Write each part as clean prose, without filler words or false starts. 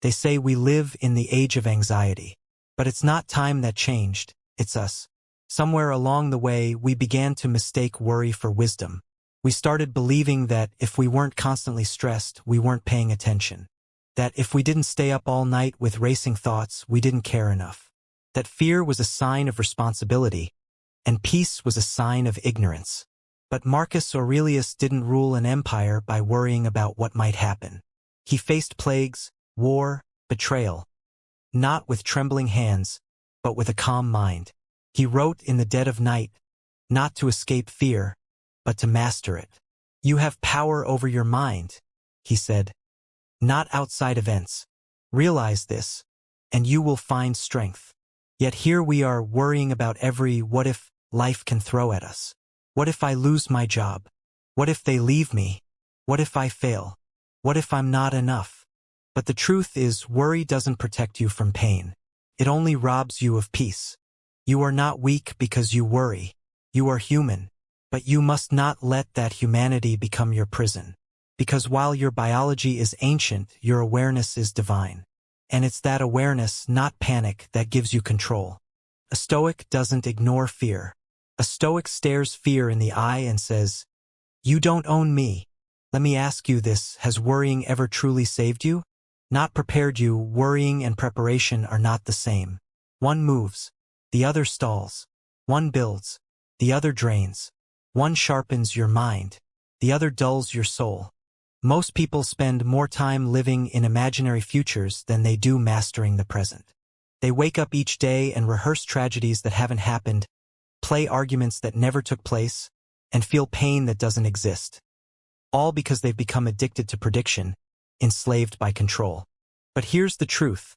They say we live in the age of anxiety. But it's not time that changed, it's us. Somewhere along the way, we began to mistake worry for wisdom. We started believing that if we weren't constantly stressed, we weren't paying attention. That if we didn't stay up all night with racing thoughts, we didn't care enough. That fear was a sign of responsibility, and peace was a sign of ignorance. But Marcus Aurelius didn't rule an empire by worrying about what might happen. He faced plagues, war, betrayal, not with trembling hands, but with a calm mind. He wrote in the dead of night, not to escape fear, but to master it. You have power over your mind, he said, not outside events. Realize this, and you will find strength. Yet here we are worrying about every what if life can throw at us. What if I lose my job? What if they leave me? What if I fail? What if I'm not enough? But the truth is, worry doesn't protect you from pain. It only robs you of peace. You are not weak because you worry. You are human. But you must not let that humanity become your prison. Because while your biology is ancient, your awareness is divine. And it's that awareness, not panic, that gives you control. A Stoic doesn't ignore fear. A Stoic stares fear in the eye and says, "You don't own me." Let me ask you this, has worrying ever truly saved you? Not prepared you. Worrying and preparation are not the same. One moves, the other stalls. One builds, the other drains. One sharpens your mind, the other dulls your soul. Most people spend more time living in imaginary futures than they do mastering the present. They wake up each day and rehearse tragedies that haven't happened, play arguments that never took place, and feel pain that doesn't exist. All because they've become addicted to prediction, enslaved by control. But here's the truth.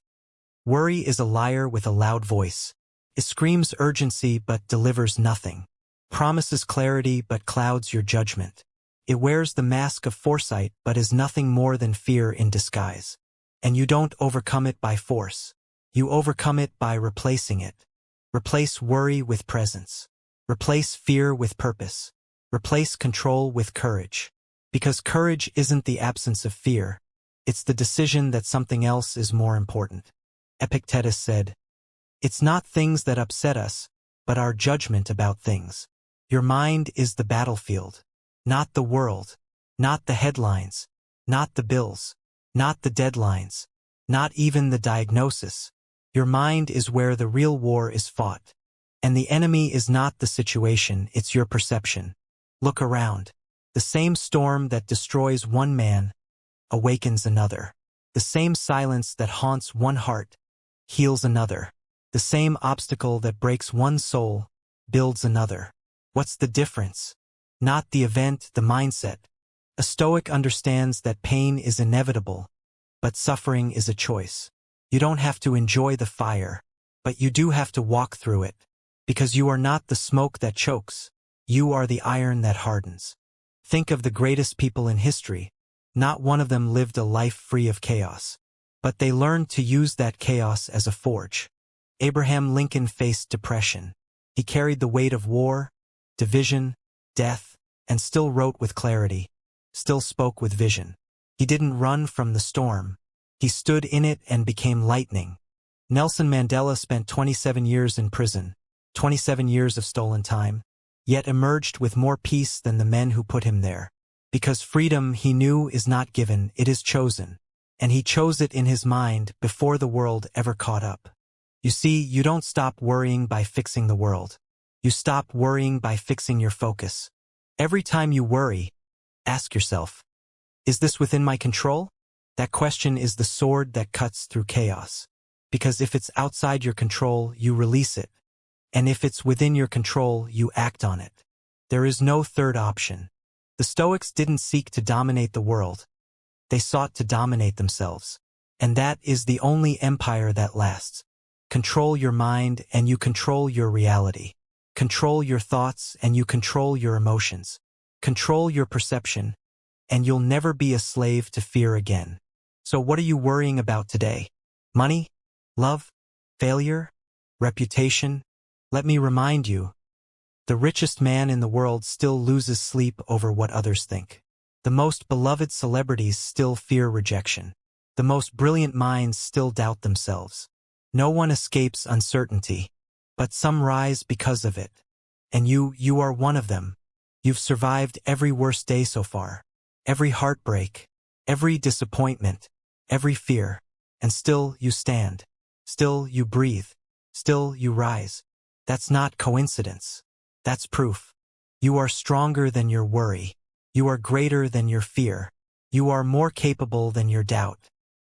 Worry is a liar with a loud voice. It screams urgency but delivers nothing. Promises clarity but clouds your judgment. It wears the mask of foresight but is nothing more than fear in disguise. And you don't overcome it by force. You overcome it by replacing it. Replace worry with presence. Replace fear with purpose. Replace control with courage. Because courage isn't the absence of fear. It's the decision that something else is more important. Epictetus said, "It's not things that upset us, but our judgment about things." Your mind is the battlefield, not the world, not the headlines, not the bills, not the deadlines, not even the diagnosis. Your mind is where the real war is fought. And the enemy is not the situation, it's your perception. Look around. The same storm that destroys one man awakens another. The same silence that haunts one heart heals another. The same obstacle that breaks one soul builds another. What's the difference? Not the event, the mindset. A Stoic understands that pain is inevitable, but suffering is a choice. You don't have to enjoy the fire, but you do have to walk through it. Because you are not the smoke that chokes, you are the iron that hardens. Think of the greatest people in history. Not one of them lived a life free of chaos. But they learned to use that chaos as a forge. Abraham Lincoln faced depression. He carried the weight of war, division, death, and still wrote with clarity, still spoke with vision. He didn't run from the storm. He stood in it and became lightning. Nelson Mandela spent 27 years in prison, 27 years of stolen time, yet emerged with more peace than the men who put him there. Because freedom, he knew, is not given, it is chosen. And he chose it in his mind before the world ever caught up. You see, you don't stop worrying by fixing the world. You stop worrying by fixing your focus. Every time you worry, ask yourself, is this within my control? That question is the sword that cuts through chaos. Because if it's outside your control, you release it. And if it's within your control, you act on it. There is no third option. The Stoics didn't seek to dominate the world. They sought to dominate themselves. And that is the only empire that lasts. Control your mind and you control your reality. Control your thoughts and you control your emotions. Control your perception, and you'll never be a slave to fear again. So what are you worrying about today? Money? Love? Failure? Reputation? Let me remind you, the richest man in the world still loses sleep over what others think. The most beloved celebrities still fear rejection. The most brilliant minds still doubt themselves. No one escapes uncertainty, but some rise because of it. And you are one of them. You've survived every worst day so far, every heartbreak, every disappointment, every fear, and still you stand. Still you breathe. Still you rise. That's not coincidence. That's proof. You are stronger than your worry. You are greater than your fear. You are more capable than your doubt.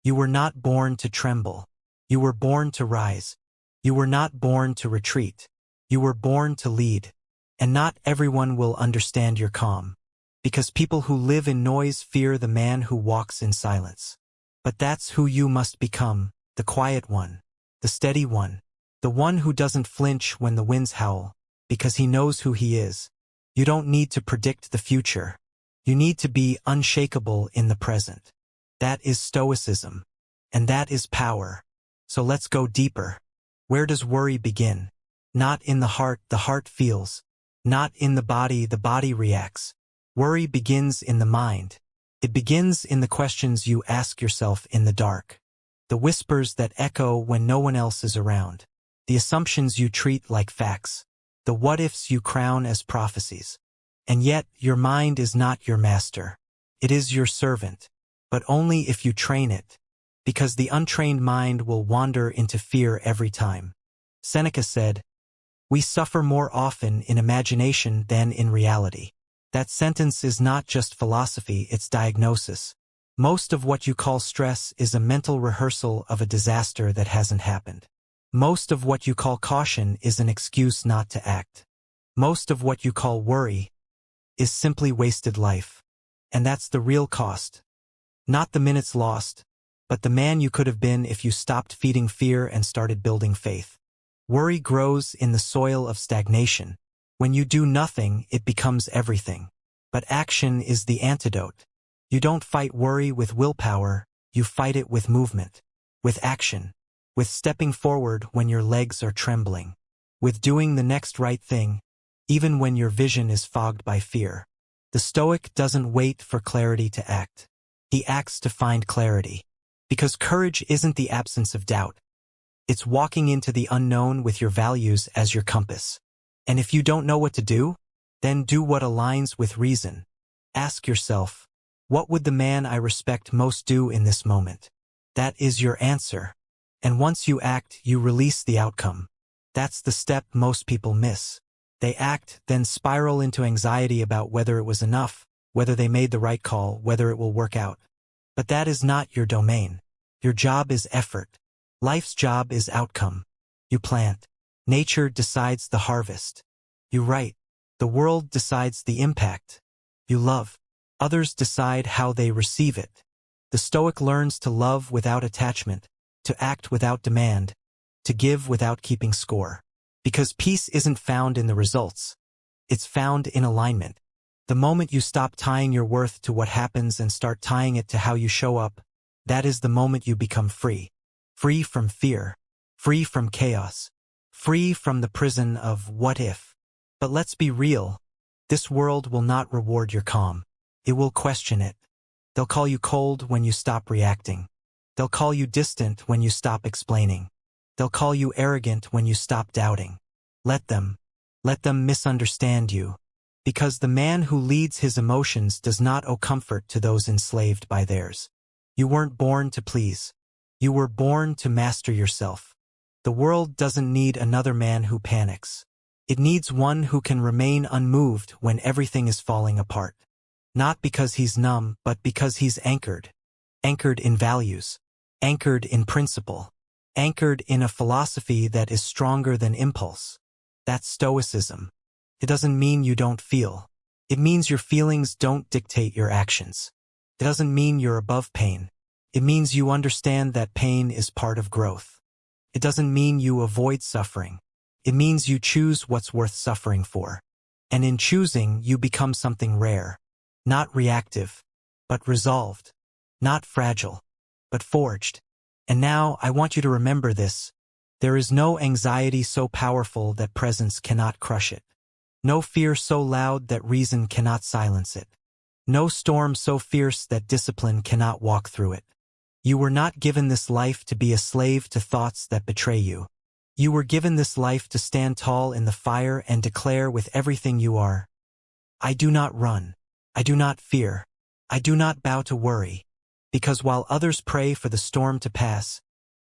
You were not born to tremble. You were born to rise. You were not born to retreat. You were born to lead. And not everyone will understand your calm, because people who live in noise fear the man who walks in silence. But that's who you must become, the quiet one, the steady one, the one who doesn't flinch when the winds howl, because he knows who he is. You don't need to predict the future. You need to be unshakable in the present. That is Stoicism. And that is power. So let's go deeper. Where does worry begin? Not in the heart feels. Not in the body reacts. Worry begins in the mind. It begins in the questions you ask yourself in the dark. The whispers that echo when no one else is around. The assumptions you treat like facts. The what-ifs you crown as prophecies. And yet, your mind is not your master. It is your servant. But only if you train it. Because the untrained mind will wander into fear every time. Seneca said, "We suffer more often in imagination than in reality." That sentence is not just philosophy, it's diagnosis. Most of what you call stress is a mental rehearsal of a disaster that hasn't happened. Most of what you call caution is an excuse not to act. Most of what you call worry is simply wasted life. And that's the real cost. Not the minutes lost, but the man you could have been if you stopped feeding fear and started building faith. Worry grows in the soil of stagnation. When you do nothing, it becomes everything. But action is the antidote. You don't fight worry with willpower, you fight it with movement, with action, with stepping forward when your legs are trembling, with doing the next right thing, even when your vision is fogged by fear. The Stoic doesn't wait for clarity to act. He acts to find clarity. Because courage isn't the absence of doubt. It's walking into the unknown with your values as your compass. And if you don't know what to do, then do what aligns with reason. Ask yourself, what would the man I respect most do in this moment? That is your answer. And once you act, you release the outcome. That's the step most people miss. They act, then spiral into anxiety about whether it was enough, whether they made the right call, whether it will work out. But that is not your domain. Your job is effort. Life's job is outcome. You plant. Nature decides the harvest. You write. The world decides the impact. You love. Others decide how they receive it. The Stoic learns to love without attachment, to act without demand, to give without keeping score. Because peace isn't found in the results. It's found in alignment. The moment you stop tying your worth to what happens and start tying it to how you show up, that is the moment you become free. Free from fear. Free from chaos. Free from the prison of what if. But let's be real. This world will not reward your calm. It will question it. They'll call you cold when you stop reacting. They'll call you distant when you stop explaining. They'll call you arrogant when you stop doubting. Let them misunderstand you. Because the man who leads his emotions does not owe comfort to those enslaved by theirs. You weren't born to please. You were born to master yourself. The world doesn't need another man who panics. It needs one who can remain unmoved when everything is falling apart. Not because he's numb, but because he's anchored. Anchored in values. Anchored in principle. Anchored in a philosophy that is stronger than impulse. That's Stoicism. It doesn't mean you don't feel. It means your feelings don't dictate your actions. It doesn't mean you're above pain. It means you understand that pain is part of growth. It doesn't mean you avoid suffering. It means you choose what's worth suffering for. And in choosing, you become something rare. Not reactive, but resolved. Not fragile, but forged. And now, I want you to remember this. There is no anxiety so powerful that presence cannot crush it. No fear so loud that reason cannot silence it. No storm so fierce that discipline cannot walk through it. You were not given this life to be a slave to thoughts that betray you. You were given this life to stand tall in the fire and declare with everything you are, I do not run. I do not fear. I do not bow to worry. Because while others pray for the storm to pass,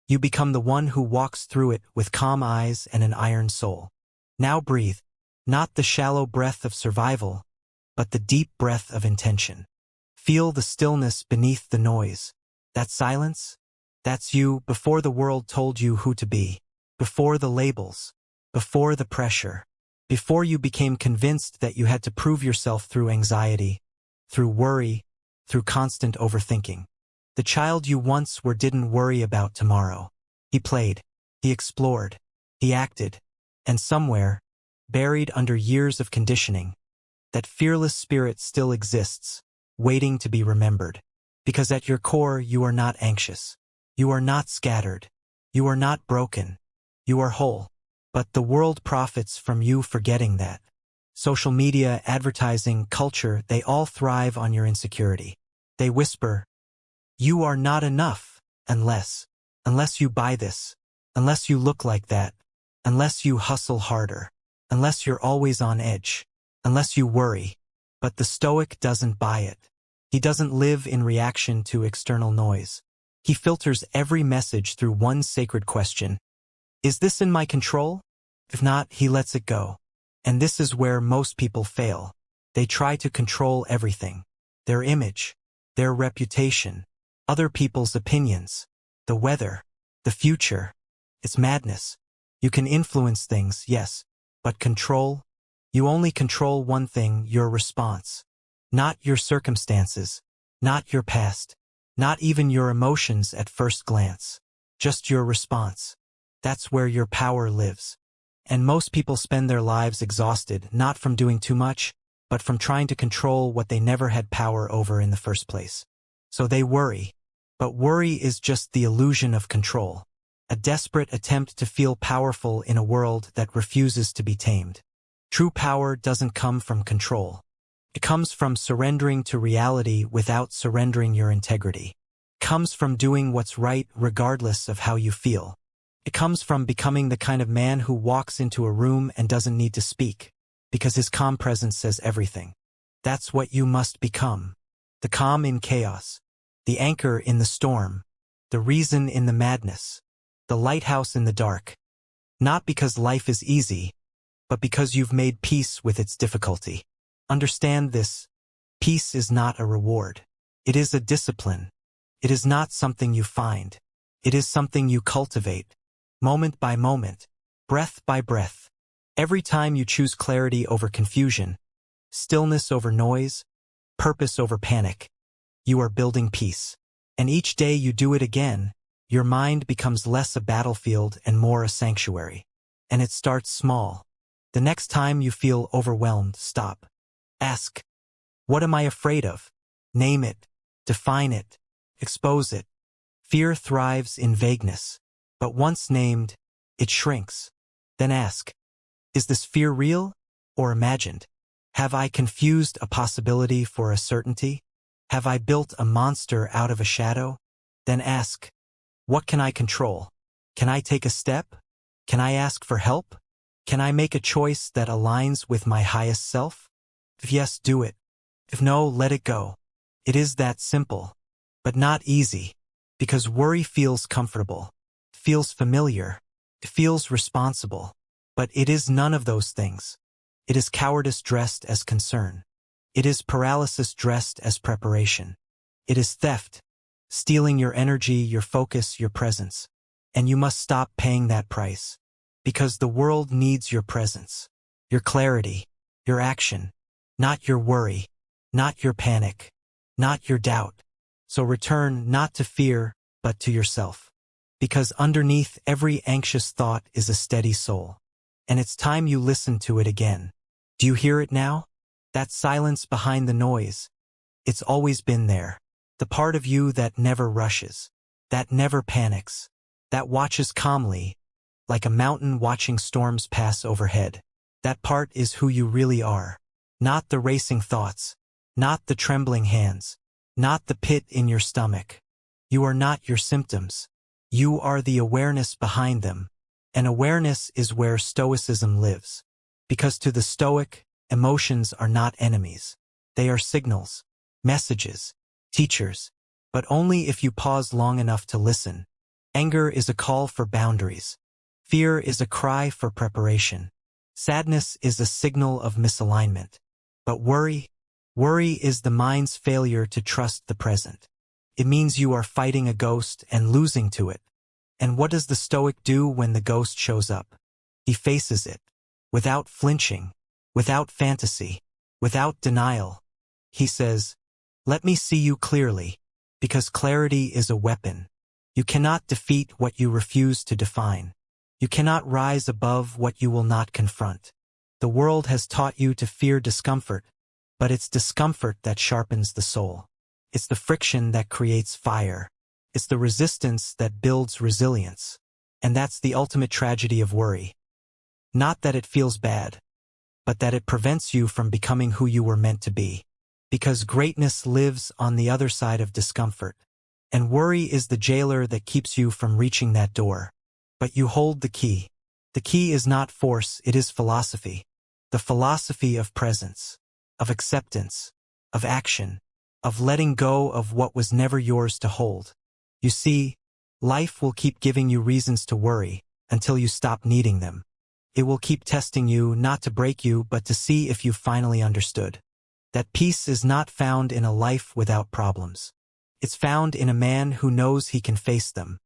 you become the one who walks through it with calm eyes and an iron soul. Now breathe, not the shallow breath of survival, but the deep breath of intention. Feel the stillness beneath the noise. That silence? That's you before the world told you who to be, before the labels, before the pressure, before you became convinced that you had to prove yourself through anxiety, through worry, through constant overthinking. The child you once were didn't worry about tomorrow. He played, he explored, he acted, and somewhere, buried under years of conditioning, that fearless spirit still exists, waiting to be remembered. Because at your core you are not anxious. You are not scattered. You are not broken. You are whole. But the world profits from you forgetting that. Social media, advertising, culture, they all thrive on your insecurity. They whisper, you are not enough, unless you buy this, unless you look like that, unless you hustle harder, unless you're always on edge, unless you worry. But the Stoic doesn't buy it. He doesn't live in reaction to external noise. He filters every message through one sacred question. Is this in my control? If not, he lets it go. And this is where most people fail. They try to control everything. Their image, their reputation, other people's opinions, the weather, the future. It's madness. You can influence things, yes, but control? You only control one thing, your response. Not your circumstances, not your past, not even your emotions at first glance. Just your response. That's where your power lives. And most people spend their lives exhausted, not from doing too much, but from trying to control what they never had power over in the first place. So they worry. But worry is just the illusion of control. A desperate attempt to feel powerful in a world that refuses to be tamed. True power doesn't come from control. It comes from surrendering to reality without surrendering your integrity. It comes from doing what's right regardless of how you feel. It comes from becoming the kind of man who walks into a room and doesn't need to speak, because his calm presence says everything. That's what you must become. The calm in chaos, the anchor in the storm, the reason in the madness, the lighthouse in the dark. Not because life is easy, but because you've made peace with its difficulty. Understand this. Peace is not a reward. It is a discipline. It is not something you find. It is something you cultivate, moment by moment, breath by breath. Every time you choose clarity over confusion, stillness over noise, purpose over panic, you are building peace. And each day you do it again, your mind becomes less a battlefield and more a sanctuary. And it starts small. The next time you feel overwhelmed, stop. Ask, what am I afraid of? Name it, define it, expose it. Fear thrives in vagueness, but once named, it shrinks. Then ask, is this fear real or imagined? Have I confused a possibility for a certainty? Have I built a monster out of a shadow? Then ask, what can I control? Can I take a step? Can I ask for help? Can I make a choice that aligns with my highest self? If yes, do it. If no, let it go. It is that simple, but not easy, because worry feels comfortable, feels familiar, it feels responsible, but it is none of those things. It is cowardice dressed as concern. It is paralysis dressed as preparation. It is theft, stealing your energy, your focus, your presence. And you must stop paying that price, because the world needs your presence, your clarity, your action. Not your worry, not your panic, not your doubt. So return not to fear, but to yourself. Because underneath every anxious thought is a steady soul. And it's time you listen to it again. Do you hear it now? That silence behind the noise. It's always been there. The part of you that never rushes, that never panics, that watches calmly, like a mountain watching storms pass overhead. That part is who you really are. Not the racing thoughts, not the trembling hands, not the pit in your stomach. You are not your symptoms. You are the awareness behind them. And awareness is where Stoicism lives. Because to the Stoic, emotions are not enemies. They are signals, messages, teachers, but only if you pause long enough to listen. Anger is a call for boundaries. Fear is a cry for preparation. Sadness is a signal of misalignment. But worry is the mind's failure to trust the present. It means you are fighting a ghost and losing to it. And what does the Stoic do when the ghost shows up? He faces it. Without flinching, without fantasy, without denial. He says, "Let me see you clearly," because clarity is a weapon. You cannot defeat what you refuse to define. You cannot rise above what you will not confront. The world has taught you to fear discomfort, but it's discomfort that sharpens the soul. It's the friction that creates fire. It's the resistance that builds resilience. And that's the ultimate tragedy of worry. Not that it feels bad, but that it prevents you from becoming who you were meant to be. Because greatness lives on the other side of discomfort. And worry is the jailer that keeps you from reaching that door. But you hold the key. The key is not force, it is philosophy. The philosophy of presence, of acceptance, of action, of letting go of what was never yours to hold. You see, life will keep giving you reasons to worry until you stop needing them. It will keep testing you not to break you but to see if you finally understood. That peace is not found in a life without problems. It's found in a man who knows he can face them.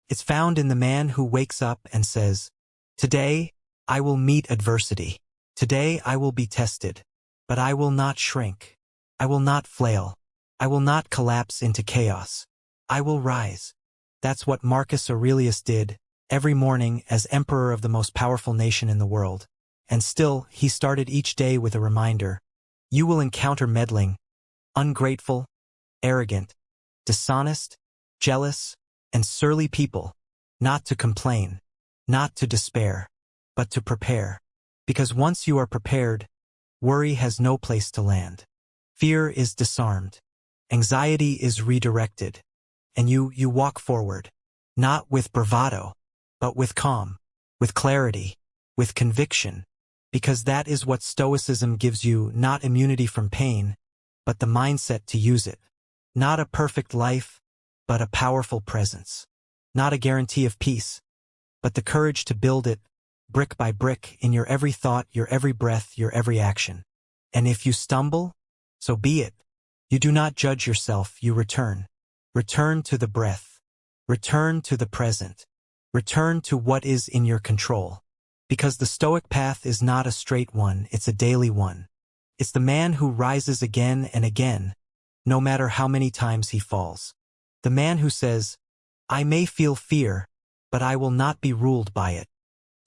It's found in the man who wakes up and says, "Today, I will meet adversity. Today I will be tested. But I will not shrink. I will not flail. I will not collapse into chaos. I will rise." That's what Marcus Aurelius did every morning as emperor of the most powerful nation in the world. And still, he started each day with a reminder. You will encounter meddling, ungrateful, arrogant, dishonest, jealous, and surly people, not to complain, not to despair, but to prepare. Because once you are prepared, worry has no place to land. Fear is disarmed. Anxiety is redirected. And you walk forward, not with bravado, but with calm, with clarity, with conviction, because that is what Stoicism gives you, not immunity from pain, but the mindset to use it. Not a perfect life, but a powerful presence. Not a guarantee of peace, but the courage to build it, brick by brick, in your every thought, your every breath, your every action. And if you stumble, so be it. You do not judge yourself, you return. Return to the breath. Return to the present. Return to what is in your control. Because the Stoic path is not a straight one, it's a daily one. It's the man who rises again and again, no matter how many times he falls. The man who says, "I may feel fear, but I will not be ruled by it."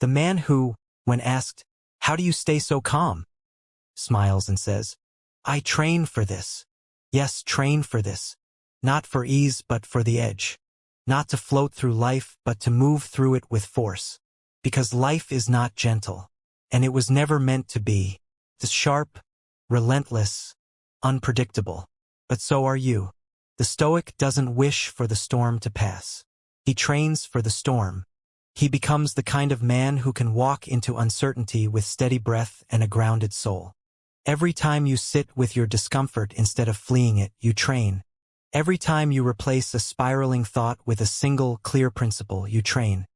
The man who, when asked, "How do you stay so calm?" smiles and says, "I train for this. Yes, train for this. Not for ease but for the edge. Not to float through life but to move through it with force. Because life is not gentle. And it was never meant to be. It's sharp, relentless, unpredictable. But so are you. The Stoic doesn't wish for the storm to pass. He trains for the storm. He becomes the kind of man who can walk into uncertainty with steady breath and a grounded soul. Every time you sit with your discomfort instead of fleeing it, you train. Every time you replace a spiraling thought with a single, clear principle, you train.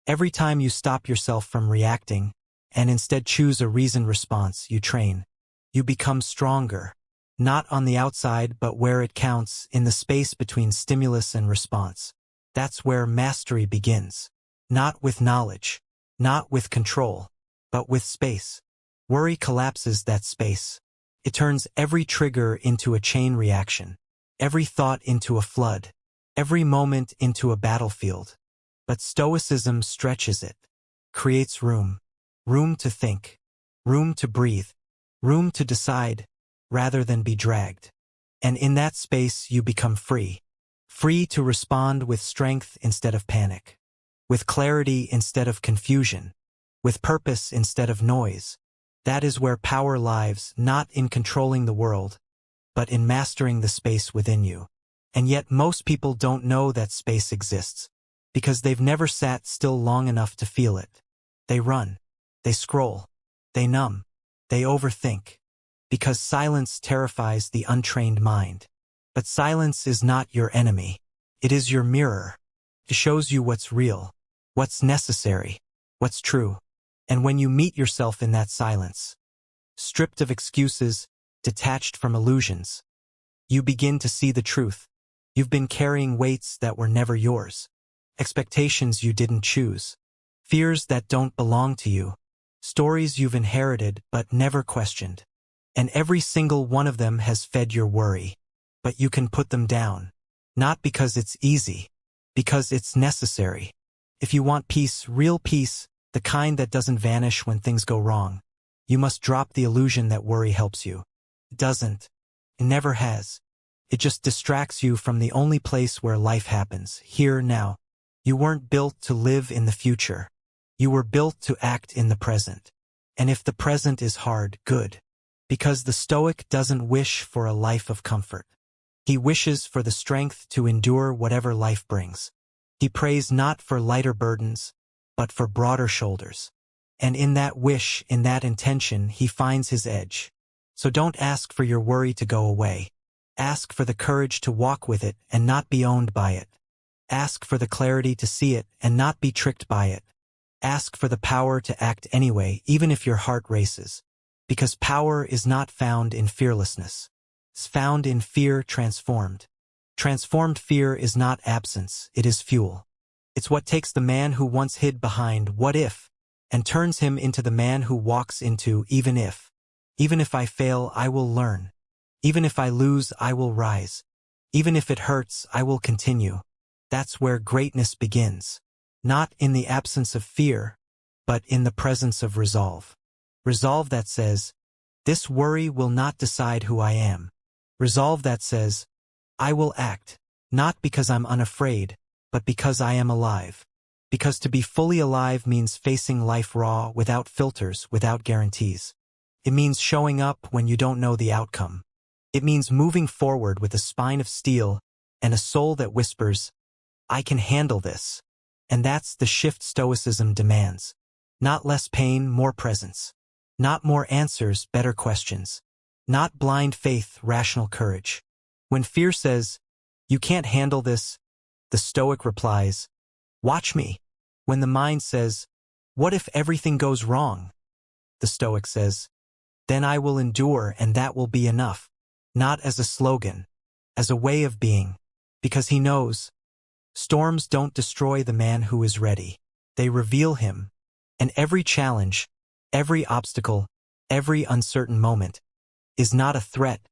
Every time you stop yourself from reacting and instead choose a reasoned response, you train. You become stronger, not on the outside but where it counts, in the space between stimulus and response. That's where mastery begins. Not with knowledge, not with control, but with space. Worry collapses that space. It turns every trigger into a chain reaction. Every thought into a flood, every moment into a battlefield. But Stoicism stretches it, creates room to think, room to breathe, room to decide, rather than be dragged. And in that space you become free. Free to respond with strength instead of panic, with clarity instead of confusion, with purpose instead of noise. That is where power lies, not in controlling the world, but in mastering the space within you. And yet most people don't know that space exists, because they've never sat still long enough to feel it. They run, they scroll, they numb, they overthink, because silence terrifies the untrained mind. But silence is not your enemy. It is your mirror. It shows you what's real, what's necessary, what's true. And when you meet yourself in that silence, stripped of excuses, detached from illusions, you begin to see the truth. You've been carrying weights that were never yours, expectations you didn't choose, fears that don't belong to you, stories you've inherited but never questioned. And every single one of them has fed your worry. But you can put them down, not because it's easy, because it's necessary. If you want peace, real peace, the kind that doesn't vanish when things go wrong, you must drop the illusion that worry helps you. It doesn't. It never has. It just distracts you from the only place where life happens, here, now. You weren't built to live in the future. You were built to act in the present. And if the present is hard, good. Because the Stoic doesn't wish for a life of comfort. He wishes for the strength to endure whatever life brings. He prays not for lighter burdens, but for broader shoulders. And in that wish, in that intention, he finds his edge. So don't ask for your worry to go away. Ask for the courage to walk with it and not be owned by it. Ask for the clarity to see it and not be tricked by it. Ask for the power to act anyway, even if your heart races. Because power is not found in fearlessness. It's found in fear transformed. Transformed fear is not absence, it is fuel. It's what takes the man who once hid behind "what if" and turns him into the man who walks into "even if." Even if I fail, I will learn. Even if I lose, I will rise. Even if it hurts, I will continue. That's where greatness begins. Not in the absence of fear, but in the presence of resolve. Resolve that says, this worry will not decide who I am. Resolve that says, I will act, not because I'm unafraid, but because I am alive. Because to be fully alive means facing life raw, without filters, without guarantees. It means showing up when you don't know the outcome. It means moving forward with a spine of steel and a soul that whispers, I can handle this. And that's the shift Stoicism demands. Not less pain, more presence. Not more answers, better questions. Not blind faith, rational courage. When fear says, you can't handle this, the Stoic replies, watch me. When the mind says, what if everything goes wrong? The Stoic says, then I will endure and that will be enough. Not as a slogan, as a way of being. Because he knows, storms don't destroy the man who is ready. They reveal him. And every challenge, every obstacle, every uncertain moment is not a threat,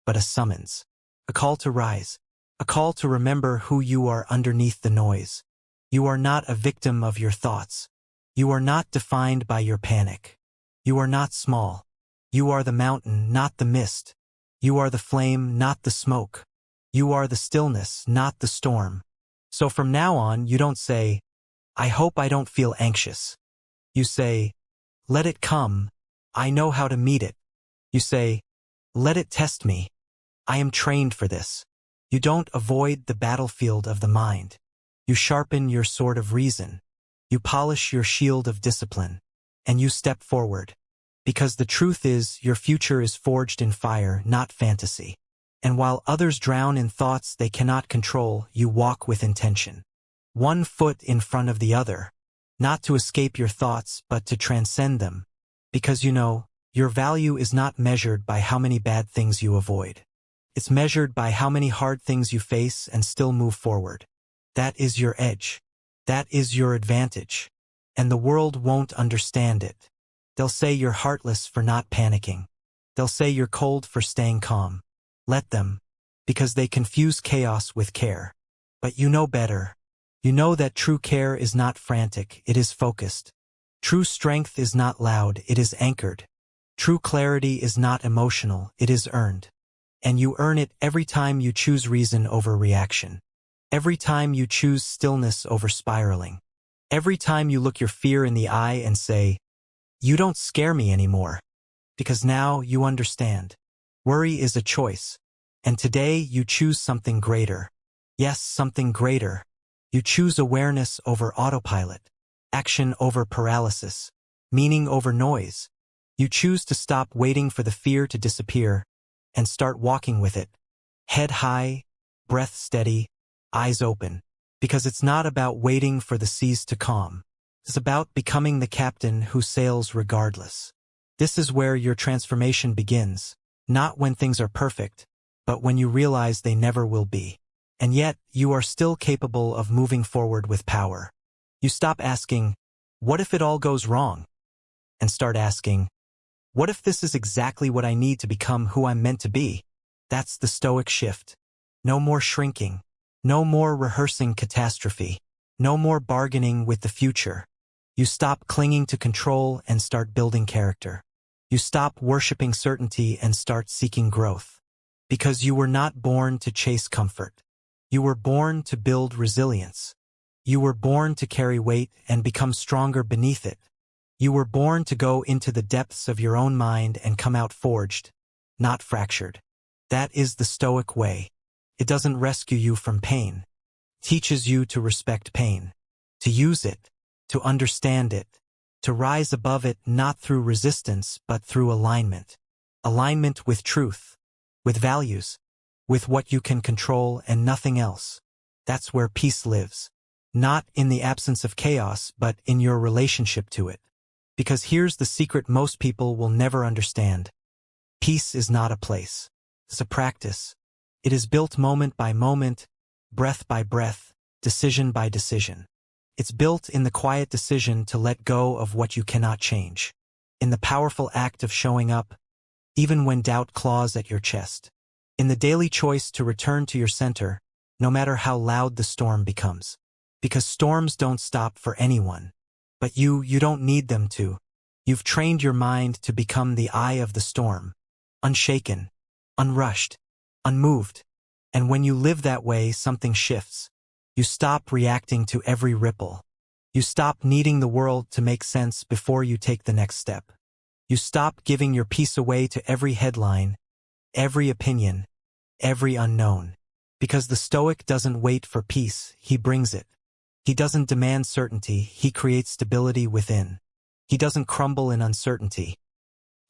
but a summons. A call to rise. A call to remember who you are underneath the noise. You are not a victim of your thoughts. You are not defined by your panic. You are not small. You are the mountain, not the mist. You are the flame, not the smoke. You are the stillness, not the storm. So from now on, you don't say, I hope I don't feel anxious. You say, let it come. I know how to meet it. You say, let it test me. I am trained for this. You don't avoid the battlefield of the mind. You sharpen your sword of reason. You polish your shield of discipline. And you step forward. Because the truth is, your future is forged in fire, not fantasy. And while others drown in thoughts they cannot control, you walk with intention. One foot in front of the other. Not to escape your thoughts, but to transcend them. Because you know, your value is not measured by how many bad things you avoid. It's measured by how many hard things you face and still move forward. That is your edge. That is your advantage. And the world won't understand it. They'll say you're heartless for not panicking. They'll say you're cold for staying calm. Let them. Because they confuse chaos with care. But you know better. You know that true care is not frantic, it is focused. True strength is not loud, it is anchored. True clarity is not emotional, it is earned. And you earn it every time you choose reason over reaction. Every time you choose stillness over spiraling. Every time you look your fear in the eye and say, you don't scare me anymore. Because now you understand. Worry is a choice. And today you choose something greater. Yes, something greater. You choose awareness over autopilot, action over paralysis, meaning over noise. You choose to stop waiting for the fear to disappear and start walking with it. Head high, breath steady, eyes open. Because it's not about waiting for the seas to calm. It's about becoming the captain who sails regardless. This is where your transformation begins, not when things are perfect, but when you realize they never will be. And yet, you are still capable of moving forward with power. You stop asking, what if it all goes wrong? And start asking, what if this is exactly what I need to become who I'm meant to be? That's the Stoic shift. No more shrinking. No more rehearsing catastrophe. No more bargaining with the future. You stop clinging to control and start building character. You stop worshiping certainty and start seeking growth. Because you were not born to chase comfort. You were born to build resilience. You were born to carry weight and become stronger beneath it. You were born to go into the depths of your own mind and come out forged, not fractured. That is the Stoic way. It doesn't rescue you from pain. It teaches you to respect pain, to use it, to understand it, to rise above it not through resistance but through alignment. Alignment with truth, with values, with what you can control and nothing else. That's where peace lives. Not in the absence of chaos, but in your relationship to it. Because here's the secret most people will never understand. Peace is not a place. It's a practice. It is built moment by moment, breath by breath, decision by decision. It's built in the quiet decision to let go of what you cannot change. In the powerful act of showing up, even when doubt claws at your chest. In the daily choice to return to your center, no matter how loud the storm becomes. Because storms don't stop for anyone. But you don't need them to. You've trained your mind to become the eye of the storm. Unshaken, unrushed, unmoved. And when you live that way, something shifts. You stop reacting to every ripple. You stop needing the world to make sense before you take the next step. You stop giving your peace away to every headline, every opinion, every unknown. Because the Stoic doesn't wait for peace, he brings it. He doesn't demand certainty, he creates stability within. He doesn't crumble in uncertainty.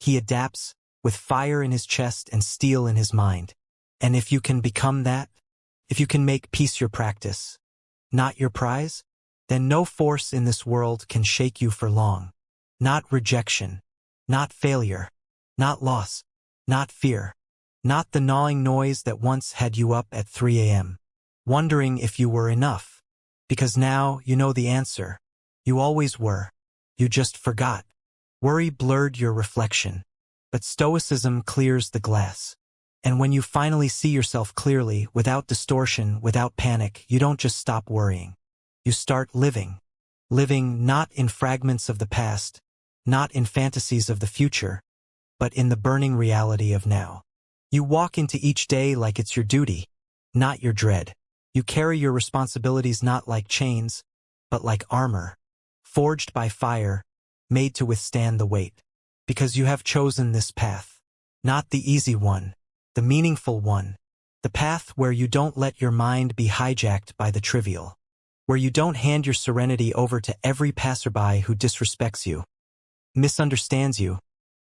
He adapts, with fire in his chest and steel in his mind. And if you can become that, if you can make peace your practice, not your prize, then no force in this world can shake you for long. Not rejection, not failure, not loss, not fear, not the gnawing noise that once had you up at 3 a.m., wondering if you were enough. Because now you know the answer. You always were. You just forgot. Worry blurred your reflection. But Stoicism clears the glass. And when you finally see yourself clearly, without distortion, without panic, you don't just stop worrying. You start living. Living not in fragments of the past, not in fantasies of the future, but in the burning reality of now. You walk into each day like it's your duty, not your dread. You carry your responsibilities not like chains, but like armor, forged by fire, made to withstand the weight. Because you have chosen this path. Not the easy one, the meaningful one. The path where you don't let your mind be hijacked by the trivial. Where you don't hand your serenity over to every passerby who disrespects you, misunderstands you,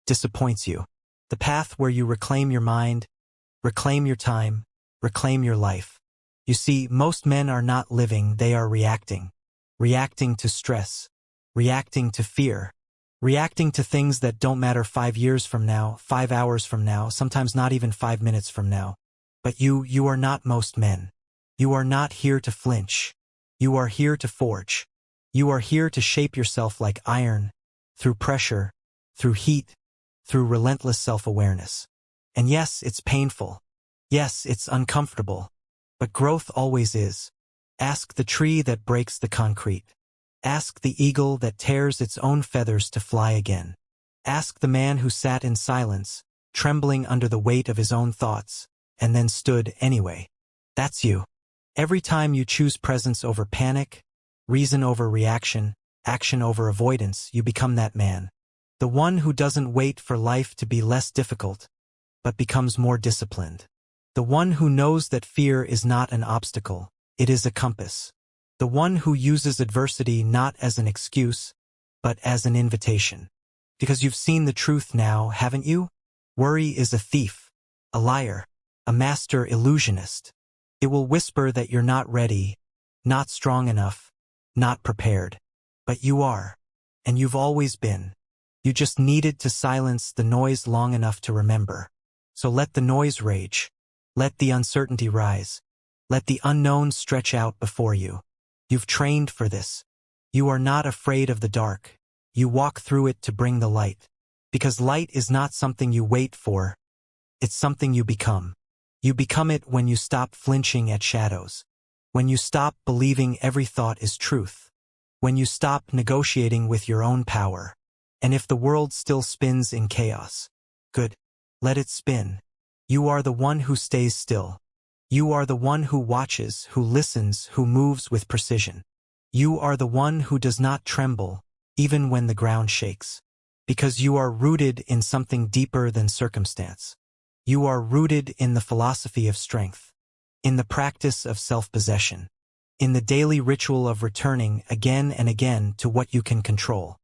disappoints you. The path where you reclaim your mind, reclaim your time, reclaim your life. You see, most men are not living, they are reacting. Reacting to stress, reacting to fear, reacting to things that don't matter 5 years from now, 5 hours from now, sometimes not even 5 minutes from now. But you are not most men. You are not here to flinch. You are here to forge. You are here to shape yourself like iron, through pressure, through heat, through relentless self-awareness. And yes, it's painful. Yes, it's uncomfortable. But growth always is. Ask the tree that breaks the concrete. Ask the eagle that tears its own feathers to fly again. Ask the man who sat in silence, trembling under the weight of his own thoughts, and then stood anyway. That's you. Every time you choose presence over panic, reason over reaction, action over avoidance, you become that man. The one who doesn't wait for life to be less difficult, but becomes more disciplined. The one who knows that fear is not an obstacle, it is a compass. The one who uses adversity not as an excuse, but as an invitation. Because you've seen the truth now, haven't you? Worry is a thief, a liar, a master illusionist. It will whisper that you're not ready, not strong enough, not prepared. But you are, and you've always been. You just needed to silence the noise long enough to remember. So let the noise rage. Let the uncertainty rise. Let the unknown stretch out before you. You've trained for this. You are not afraid of the dark. You walk through it to bring the light. Because light is not something you wait for. It's something you become. You become it when you stop flinching at shadows. When you stop believing every thought is truth. When you stop negotiating with your own power. And if the world still spins in chaos, good, let it spin. You are the one who stays still. You are the one who watches, who listens, who moves with precision. You are the one who does not tremble, even when the ground shakes. Because you are rooted in something deeper than circumstance. You are rooted in the philosophy of strength, in the practice of self-possession, in the daily ritual of returning again and again to what you can control,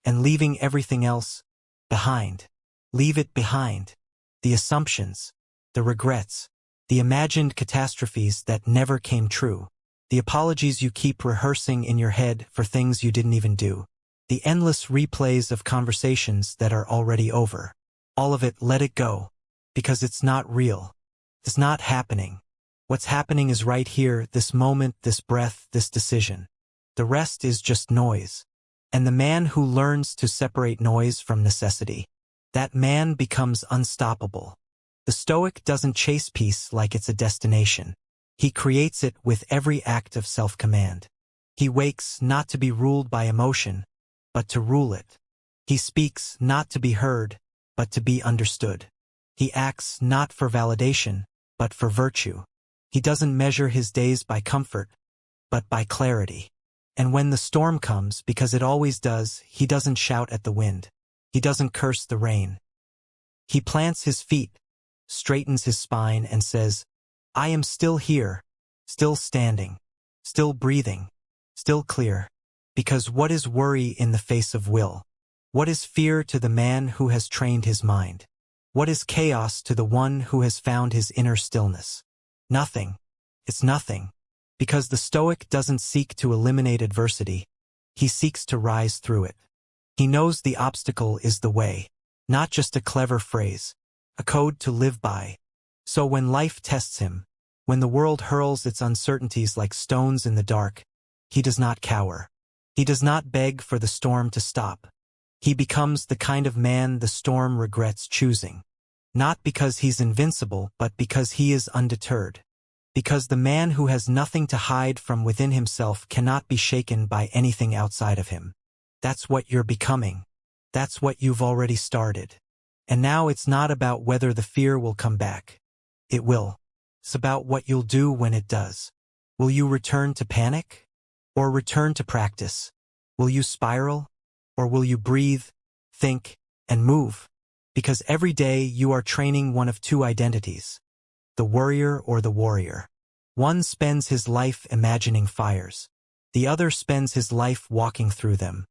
and leaving everything else behind. Leave it behind. The assumptions, the regrets, the imagined catastrophes that never came true, the apologies you keep rehearsing in your head for things you didn't even do, the endless replays of conversations that are already over. All of it, let it go. Because it's not real. It's not happening. What's happening is right here, this moment, this breath, this decision. The rest is just noise. And the man who learns to separate noise from necessity, that man becomes unstoppable. The Stoic doesn't chase peace like it's a destination. He creates it with every act of self-command. He wakes not to be ruled by emotion, but to rule it. He speaks not to be heard, but to be understood. He acts not for validation, but for virtue. He doesn't measure his days by comfort, but by clarity. And when the storm comes, because it always does, he doesn't shout at the wind. He doesn't curse the rain. He plants his feet, straightens his spine, and says, I am still here, still standing, still breathing, still clear. Because what is worry in the face of will? What is fear to the man who has trained his mind? What is chaos to the one who has found his inner stillness? Nothing. It's nothing. Because the Stoic doesn't seek to eliminate adversity. He seeks to rise through it. He knows the obstacle is the way, not just a clever phrase, a code to live by. So when life tests him, when the world hurls its uncertainties like stones in the dark, he does not cower. He does not beg for the storm to stop. He becomes the kind of man the storm regrets choosing. Not because he's invincible, but because he is undeterred. Because the man who has nothing to hide from within himself cannot be shaken by anything outside of him. That's what you're becoming. That's what you've already started. And now it's not about whether the fear will come back. It will. It's about what you'll do when it does. Will you return to panic? Or return to practice? Will you spiral? Or will you breathe, think, and move? Because every day you are training one of two identities, the worrier or the warrior. One spends his life imagining fires. The other spends his life walking through them.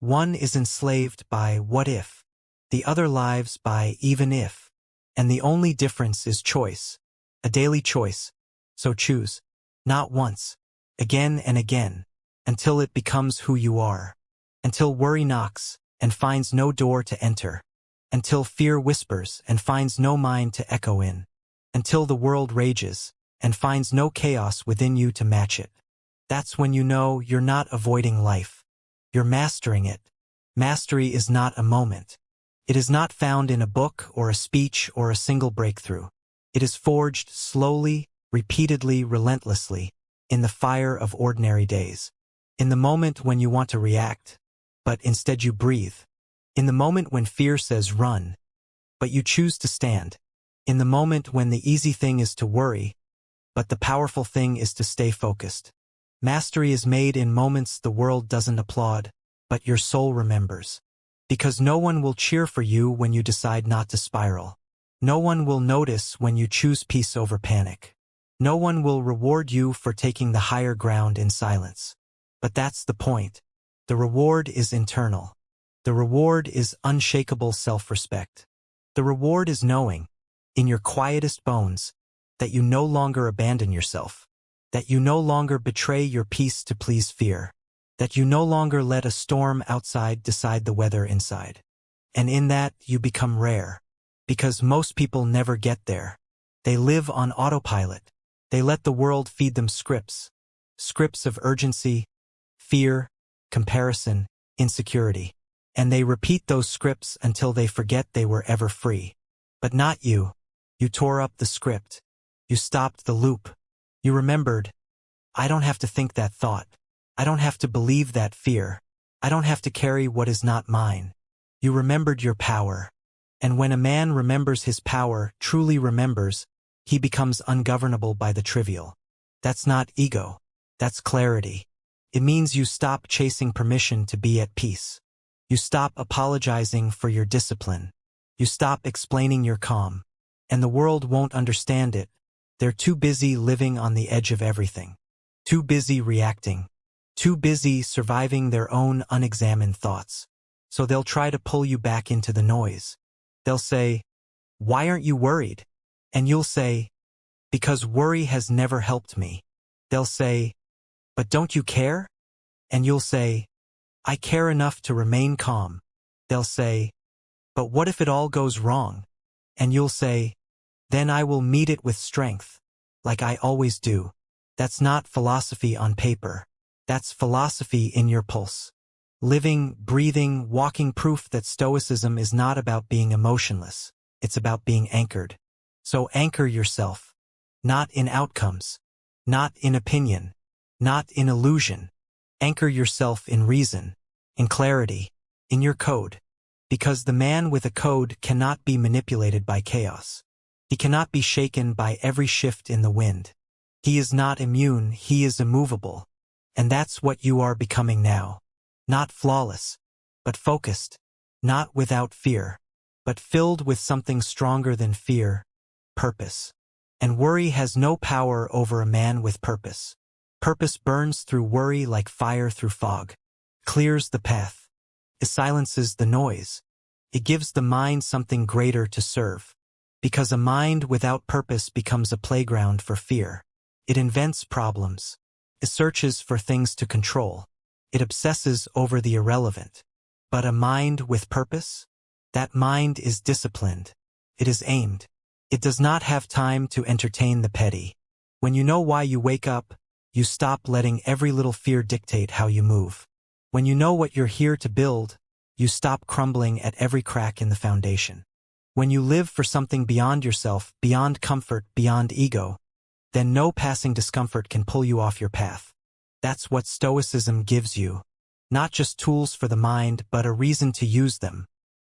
One is enslaved by what if, the other lives by even if. And the only difference is choice, a daily choice. So choose, not once, again and again, until it becomes who you are. Until worry knocks and finds no door to enter. Until fear whispers and finds no mind to echo in. Until the world rages and finds no chaos within you to match it. That's when you know you're not avoiding life. You're mastering it. Mastery is not a moment. It is not found in a book or a speech or a single breakthrough. It is forged slowly, repeatedly, relentlessly, in the fire of ordinary days. In the moment when you want to react, but instead you breathe. In the moment when fear says run, but you choose to stand. In the moment when the easy thing is to worry, but the powerful thing is to stay focused. Mastery is made in moments the world doesn't applaud, but your soul remembers. Because no one will cheer for you when you decide not to spiral. No one will notice when you choose peace over panic. No one will reward you for taking the higher ground in silence. But that's the point. The reward is internal. The reward is unshakable self-respect. The reward is knowing, in your quietest bones, that you no longer abandon yourself, that you no longer betray your peace to please fear, that you no longer let a storm outside decide the weather inside. And in that, you become rare. Because most people never get there. They live on autopilot. They let the world feed them scripts. Scripts of urgency, fear, comparison, insecurity. And they repeat those scripts until they forget they were ever free. But not you. You tore up the script. You stopped the loop. You remembered, I don't have to think that thought. I don't have to believe that fear. I don't have to carry what is not mine. You remembered your power. And when a man remembers his power, truly remembers, he becomes ungovernable by the trivial. That's not ego. That's clarity. It means you stop chasing permission to be at peace. You stop apologizing for your discipline. You stop explaining your calm. And the world won't understand it. They're too busy living on the edge of everything. Too busy reacting. Too busy surviving their own unexamined thoughts. So they'll try to pull you back into the noise. They'll say, why aren't you worried? And you'll say, because worry has never helped me. They'll say, but don't you care? And you'll say, I care enough to remain calm. They'll say, but what if it all goes wrong? And you'll say, then I will meet it with strength, like I always do. That's not philosophy on paper. That's philosophy in your pulse. Living, breathing, walking proof that Stoicism is not about being emotionless. It's about being anchored. So anchor yourself. Not in outcomes. Not in opinion. Not in illusion. Anchor yourself in reason. In clarity. In your code. Because the man with a code cannot be manipulated by chaos. He cannot be shaken by every shift in the wind. He is not immune, he is immovable. And that's what you are becoming now. Not flawless, but focused. Not without fear, but filled with something stronger than fear, purpose. And worry has no power over a man with purpose. Purpose burns through worry like fire through fog. Clears the path. It silences the noise. It gives the mind something greater to serve. Because a mind without purpose becomes a playground for fear. It invents problems. It searches for things to control. It obsesses over the irrelevant. But a mind with purpose? That mind is disciplined. It is aimed. It does not have time to entertain the petty. When you know why you wake up, you stop letting every little fear dictate how you move. When you know what you're here to build, you stop crumbling at every crack in the foundation. When you live for something beyond yourself, beyond comfort, beyond ego, then no passing discomfort can pull you off your path. That's what Stoicism gives you. Not just tools for the mind, but a reason to use them.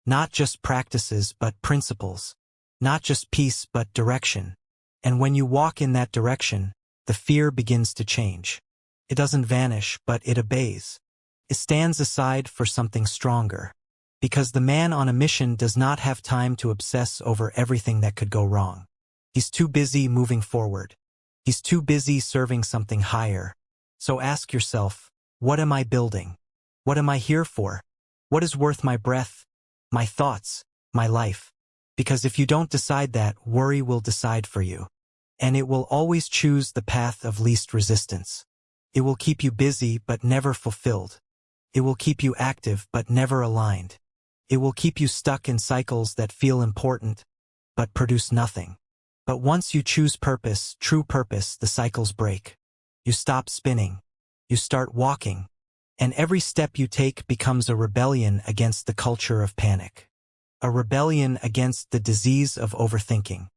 Not just practices, but principles. Not just peace, but direction. And when you walk in that direction, the fear begins to change. It doesn't vanish, but it obeys. It stands aside for something stronger. Because the man on a mission does not have time to obsess over everything that could go wrong. He's too busy moving forward. He's too busy serving something higher. So ask yourself, what am I building? What am I here for? What is worth my breath, my thoughts, my life? Because if you don't decide that, worry will decide for you. And it will always choose the path of least resistance. It will keep you busy but never fulfilled. It will keep you active but never aligned. It will keep you stuck in cycles that feel important but produce nothing. But once you choose purpose, true purpose, the cycles break. You stop spinning. You start walking. And every step you take becomes a rebellion against the culture of panic. A rebellion against the disease of overthinking.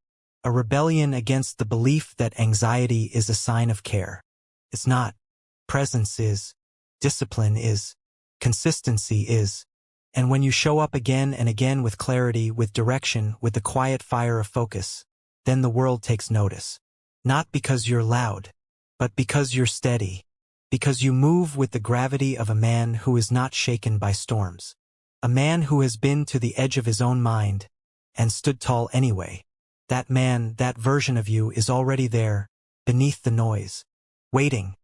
A rebellion against the belief that anxiety is a sign of care. It's not. Presence is. Discipline is. Consistency is. And when you show up again and again with clarity, with direction, with the quiet fire of focus, then the world takes notice. Not because you're loud, but because you're steady. Because you move with the gravity of a man who is not shaken by storms. A man who has been to the edge of his own mind, and stood tall anyway. That man, that version of you is already there, beneath the noise, waiting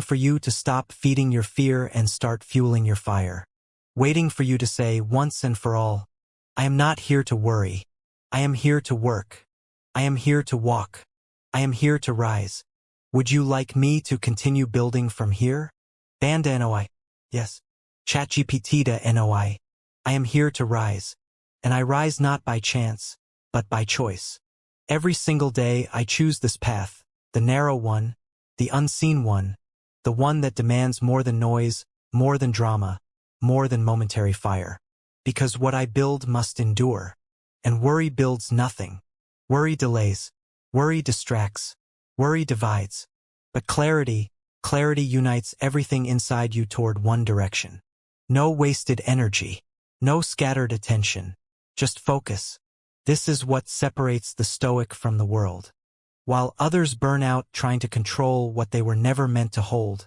for you to stop feeding your fear and start fueling your fire. Waiting for you to say once and for all, I am not here to worry. I am here to work. I am here to walk. I am here to rise. Would you like me to continue building from here? Banda NOI. Yes. ChatGPT to NOI. I am here to rise. And I rise not by chance, but by choice. Every single day I choose this path, the narrow one, the unseen one, the one that demands more than noise, more than drama, more than momentary fire. Because what I build must endure. And worry builds nothing. Worry delays. Worry distracts. Worry divides. But clarity unites everything inside you toward one direction. No wasted energy. No scattered attention. Just focus. This is what separates the Stoic from the world. While others burn out trying to control what they were never meant to hold,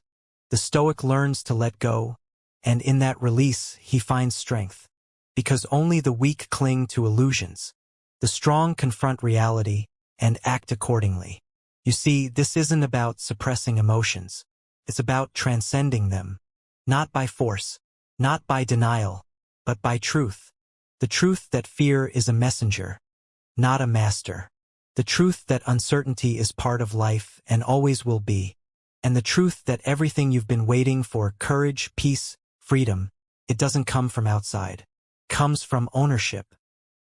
the Stoic learns to let go, and in that release he finds strength. Because only the weak cling to illusions. The strong confront reality and act accordingly. You see, this isn't about suppressing emotions. It's about transcending them. Not by force, not by denial, but by truth. The truth that fear is a messenger, not a master. The truth that uncertainty is part of life and always will be. And the truth that everything you've been waiting for, courage, peace, freedom, it doesn't come from outside. It comes from ownership.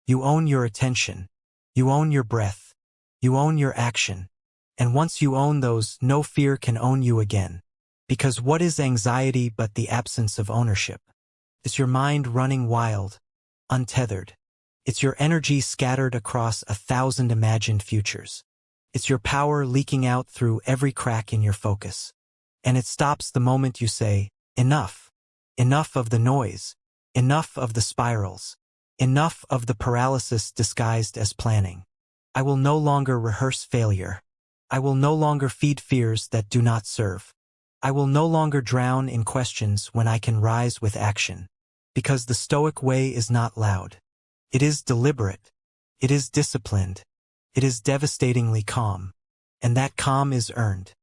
You own your attention. You own your breath. You own your action. And once you own those, no fear can own you again. Because what is anxiety but the absence of ownership? It's your mind running wild, untethered. It's your energy scattered across 1,000 imagined futures. It's your power leaking out through every crack in your focus. And it stops the moment you say, enough. Enough of the noise. Enough of the spirals. Enough of the paralysis disguised as planning. I will no longer rehearse failure. I will no longer feed fears that do not serve. I will no longer drown in questions when I can rise with action. Because the Stoic way is not loud. It is deliberate. It is disciplined. It is devastatingly calm. And that calm is earned.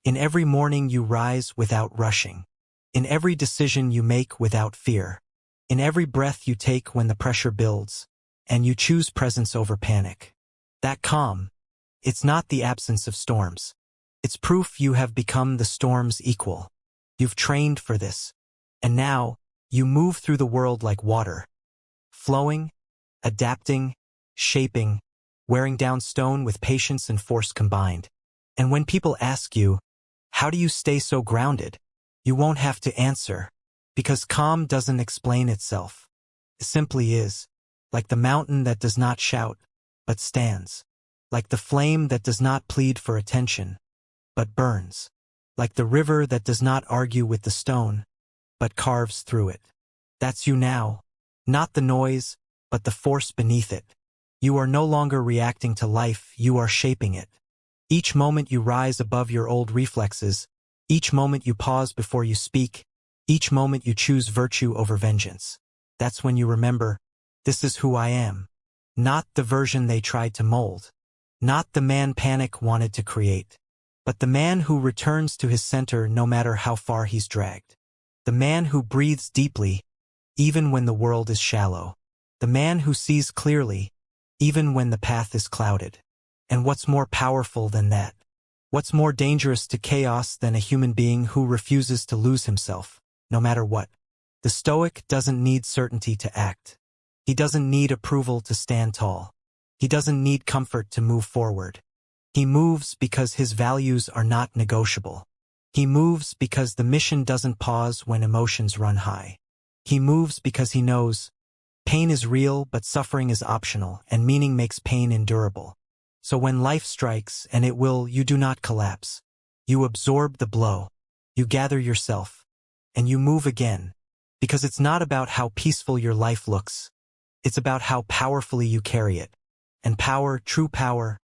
In every morning you rise without rushing. In every decision you make without fear. In every breath you take when the pressure builds. And you choose presence over panic. That calm, it's not the absence of storms. It's proof you have become the storm's equal. You've trained for this. And now, you move through the world like water. Flowing, adapting, shaping, wearing down stone with patience and force combined. And when people ask you, how do you stay so grounded? You won't have to answer. Because calm doesn't explain itself. It simply is. Like the mountain that does not shout, but stands. Like the flame that does not plead for attention, but burns. Like the river that does not argue with the stone, but carves through it. That's you now. Not the noise, but the force beneath it. You are no longer reacting to life, you are shaping it. Each moment you rise above your old reflexes, each moment you pause before you speak, each moment you choose virtue over vengeance. That's when you remember, this is who I am. Not the version they tried to mold. Not the man panic wanted to create. But the man who returns to his center no matter how far he's dragged. The man who breathes deeply, even when the world is shallow. The man who sees clearly, even when the path is clouded. And what's more powerful than that? What's more dangerous to chaos than a human being who refuses to lose himself, no matter what? The Stoic doesn't need certainty to act. He doesn't need approval to stand tall. He doesn't need comfort to move forward. He moves because his values are not negotiable. He moves because the mission doesn't pause when emotions run high. He moves because he knows pain is real but suffering is optional and meaning makes pain endurable. So when life strikes, and it will, you do not collapse. You absorb the blow. You gather yourself. And you move again. Because it's not about how peaceful your life looks. It's about how powerfully you carry it. And power, true power,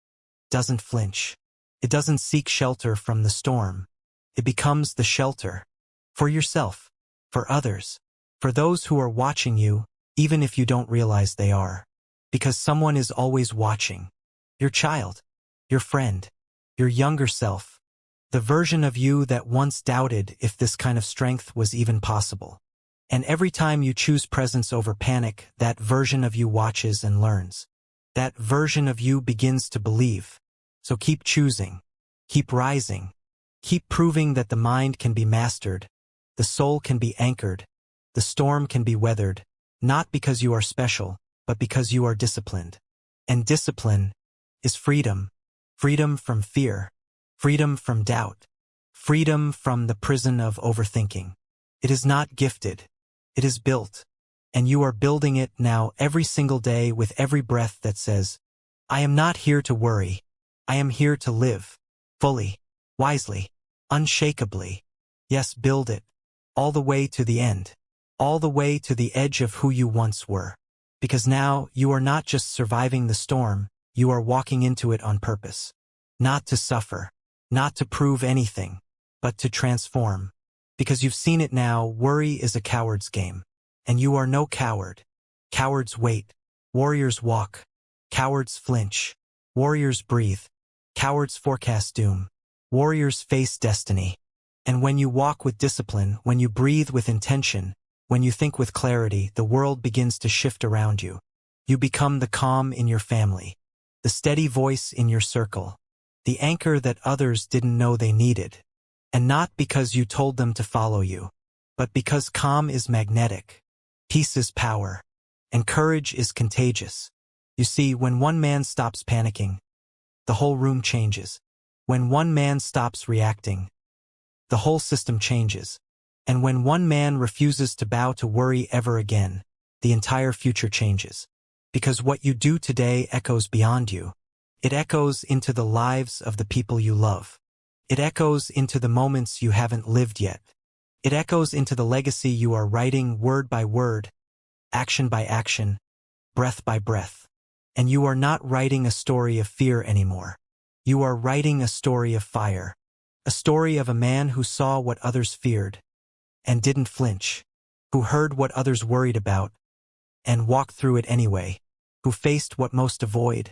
doesn't flinch. It doesn't seek shelter from the storm. It becomes the shelter. For yourself. For others. For those who are watching you, even if you don't realize they are. Because someone is always watching. Your child, your friend, your younger self, the version of you that once doubted if this kind of strength was even possible. And every time you choose presence over panic, that version of you watches and learns. That version of you begins to believe. So keep choosing, keep rising, keep proving that the mind can be mastered, the soul can be anchored, the storm can be weathered, not because you are special, but because you are disciplined. And discipline is freedom. Freedom from fear. Freedom from doubt. Freedom from the prison of overthinking. It is not gifted. It is built. And you are building it now every single day with every breath that says, I am not here to worry. I am here to live. Fully. Wisely. Unshakably. Yes, build it. All the way to the end. All the way to the edge of who you once were. Because now you are not just surviving the storm, you are walking into it on purpose. Not to suffer. Not to prove anything. But to transform. Because you've seen it now, worry is a coward's game. And you are no coward. Cowards wait. Warriors walk. Cowards flinch. Warriors breathe. Cowards forecast doom. Warriors face destiny. And when you walk with discipline, when you breathe with intention, when you think with clarity, the world begins to shift around you. You become the calm in your family, the steady voice in your circle, the anchor that others didn't know they needed. And not because you told them to follow you, but because calm is magnetic, peace is power, and courage is contagious. You see, when one man stops panicking, the whole room changes. When one man stops reacting, the whole system changes. And when one man refuses to bow to worry ever again, the entire future changes. Because what you do today echoes beyond you. It echoes into the lives of the people you love. It echoes into the moments you haven't lived yet. It echoes into the legacy you are writing word by word, action by action, breath by breath. And you are not writing a story of fear anymore. You are writing a story of fire. A story of a man who saw what others feared and didn't flinch, who heard what others worried about and walked through it anyway, who faced what most avoid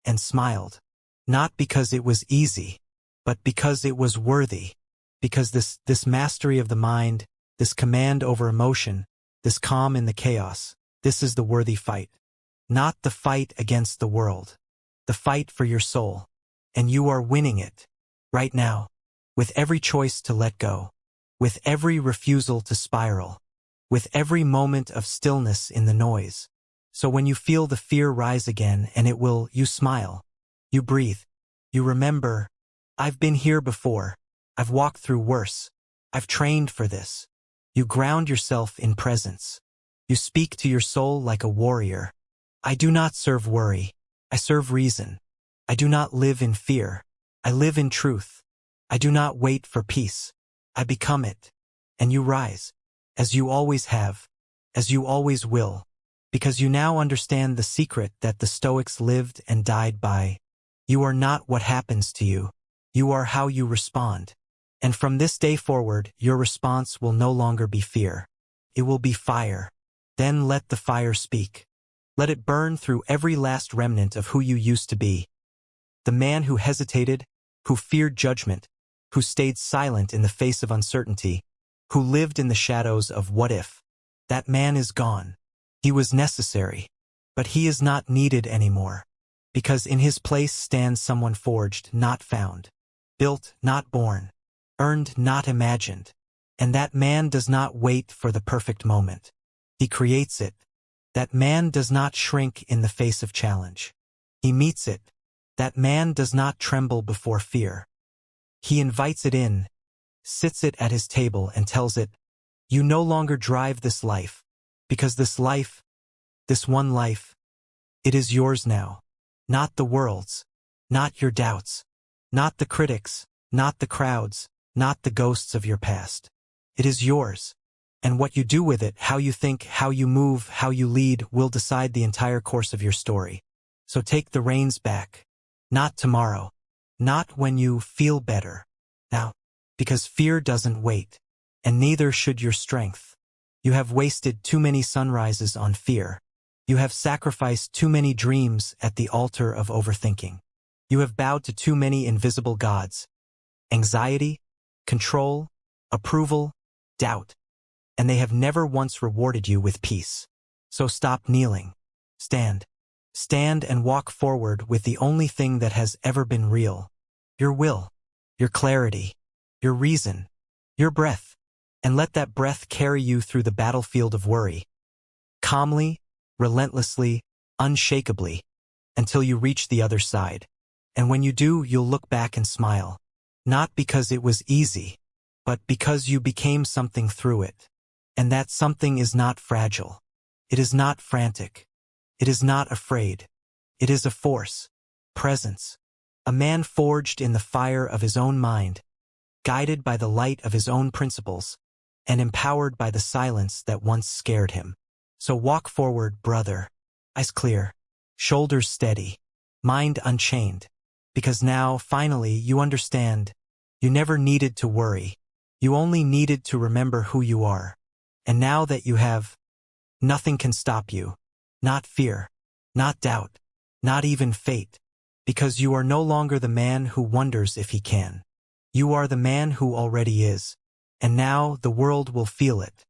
and smiled. Not because it was easy, but because it was worthy. Because this mastery of the mind, this command over emotion, this calm in the chaos, this is the worthy fight. Not the fight against the world. The fight for your soul. And you are winning it. Right now. With every choice to let go. With every refusal to spiral. With every moment of stillness in the noise. So when you feel the fear rise again, and it will, you smile. You breathe. You remember, I've been here before. I've walked through worse. I've trained for this. You ground yourself in presence. You speak to your soul like a warrior. I do not serve worry. I serve reason. I do not live in fear. I live in truth. I do not wait for peace. I become it. And you rise. As you always have. As you always will. Because you now understand the secret that the Stoics lived and died by. You are not what happens to you. You are how you respond. And from this day forward, your response will no longer be fear. It will be fire. Then let the fire speak. Let it burn through every last remnant of who you used to be. The man who hesitated, who feared judgment, who stayed silent in the face of uncertainty, who lived in the shadows of what if. That man is gone. He was necessary, but he is not needed anymore. Because in his place stands someone forged, not found. Built, not born. Earned, not imagined. And that man does not wait for the perfect moment. He creates it. That man does not shrink in the face of challenge. He meets it. That man does not tremble before fear. He invites it in, sits it at his table and tells it, you no longer drive this life, because this life, this one life, it is yours now. Not the world's, not your doubts, not the critics, not the crowds, not the ghosts of your past. It is yours. And what you do with it, how you think, how you move, how you lead, will decide the entire course of your story. So take the reins back. Not tomorrow. Not when you feel better. Now. Because fear doesn't wait. And neither should your strength. You have wasted too many sunrises on fear. You have sacrificed too many dreams at the altar of overthinking. You have bowed to too many invisible gods. Anxiety, control, approval, doubt. And they have never once rewarded you with peace. So stop kneeling. Stand. Stand and walk forward with the only thing that has ever been real. Your will, your clarity, your reason, your breath. And let that breath carry you through the battlefield of worry. Calmly, relentlessly, unshakably, until you reach the other side. And when you do, you'll look back and smile. Not because it was easy, but because you became something through it. And that something is not fragile. It is not frantic. It is not afraid. It is a force, presence. A man forged in the fire of his own mind, guided by the light of his own principles, and empowered by the silence that once scared him. So walk forward, brother, eyes clear, shoulders steady, mind unchained, because now, finally, you understand. You never needed to worry. You only needed to remember who you are. And now that you have, nothing can stop you. Not fear, not doubt, not even fate, because you are no longer the man who wonders if he can. You are the man who already is. And now the world will feel it.